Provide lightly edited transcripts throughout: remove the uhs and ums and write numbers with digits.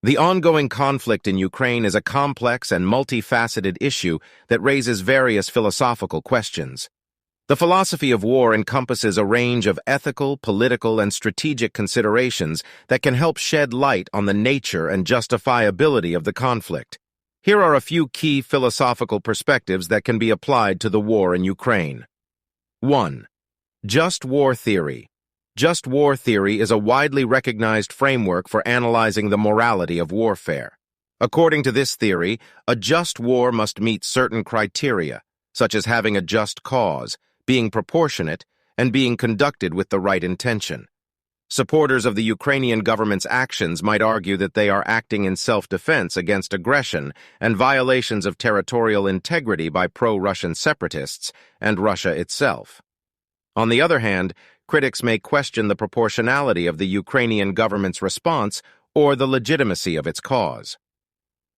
The ongoing conflict in Ukraine is a complex and multifaceted issue that raises various philosophical questions. The philosophy of war encompasses a range of ethical, political, and strategic considerations that can help shed light on the nature and justifiability of the conflict. Here are a few key philosophical perspectives that can be applied to the war in Ukraine. 1. Just war theory. Just war theory is a widely recognized framework for analyzing the morality of warfare. According to this theory, a just war must meet certain criteria, such as having a just cause, being proportionate, and being conducted with the right intention. Supporters of the Ukrainian government's actions might argue that they are acting in self-defense against aggression and violations of territorial integrity by pro-Russian separatists and Russia itself. On the other hand, critics may question the proportionality of the Ukrainian government's response or the legitimacy of its cause.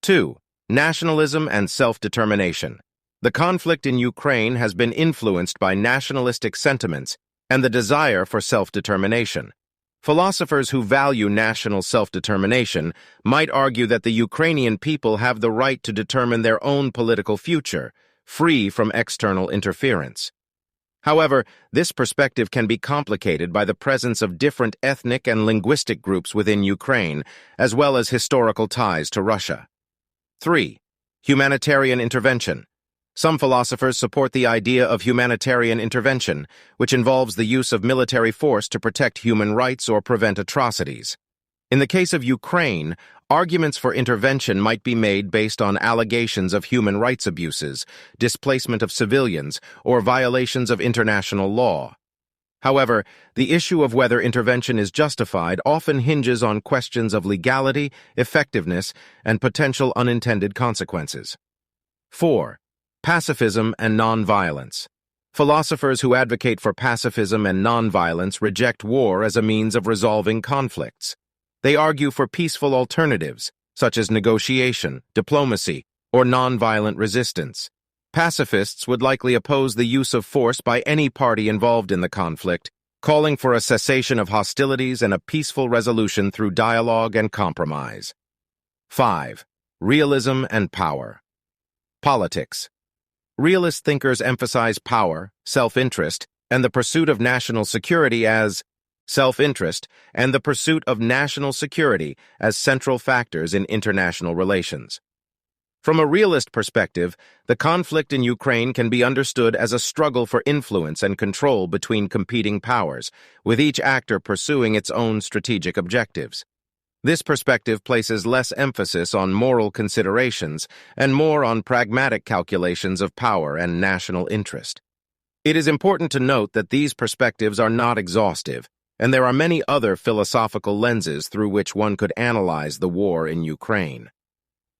2. Nationalism and self-determination. The conflict in Ukraine has been influenced by nationalistic sentiments and the desire for self-determination. Philosophers who value national self-determination might argue that the Ukrainian people have the right to determine their own political future, free from external interference. However, this perspective can be complicated by the presence of different ethnic and linguistic groups within Ukraine, as well as historical ties to Russia. 3. Humanitarian intervention. Some philosophers support the idea of humanitarian intervention, which involves the use of military force to protect human rights or prevent atrocities. In the case of Ukraine, arguments for intervention might be made based on allegations of human rights abuses, displacement of civilians, or violations of international law. However, the issue of whether intervention is justified often hinges on questions of legality, effectiveness, and potential unintended consequences. 4. Pacifism and nonviolence. Philosophers who advocate for pacifism and nonviolence reject war as a means of resolving conflicts. They argue for peaceful alternatives, such as negotiation, diplomacy, or nonviolent resistance. Pacifists would likely oppose the use of force by any party involved in the conflict, calling for a cessation of hostilities and a peaceful resolution through dialogue and compromise. 5. Realism and power. Politics. Realist thinkers emphasize power, self-interest, and the pursuit of national security as self-interest and the pursuit of national security as central factors in international relations. From a realist perspective, the conflict in Ukraine can be understood as a struggle for influence and control between competing powers, with each actor pursuing its own strategic objectives. This perspective places less emphasis on moral considerations and more on pragmatic calculations of power and national interest. It is important to note that these perspectives are not exhaustive, and there are many other philosophical lenses through which one could analyze the war in Ukraine.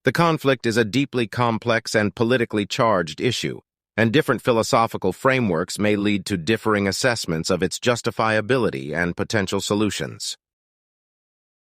The conflict is a deeply complex and politically charged issue, and different philosophical frameworks may lead to differing assessments of its justifiability and potential solutions.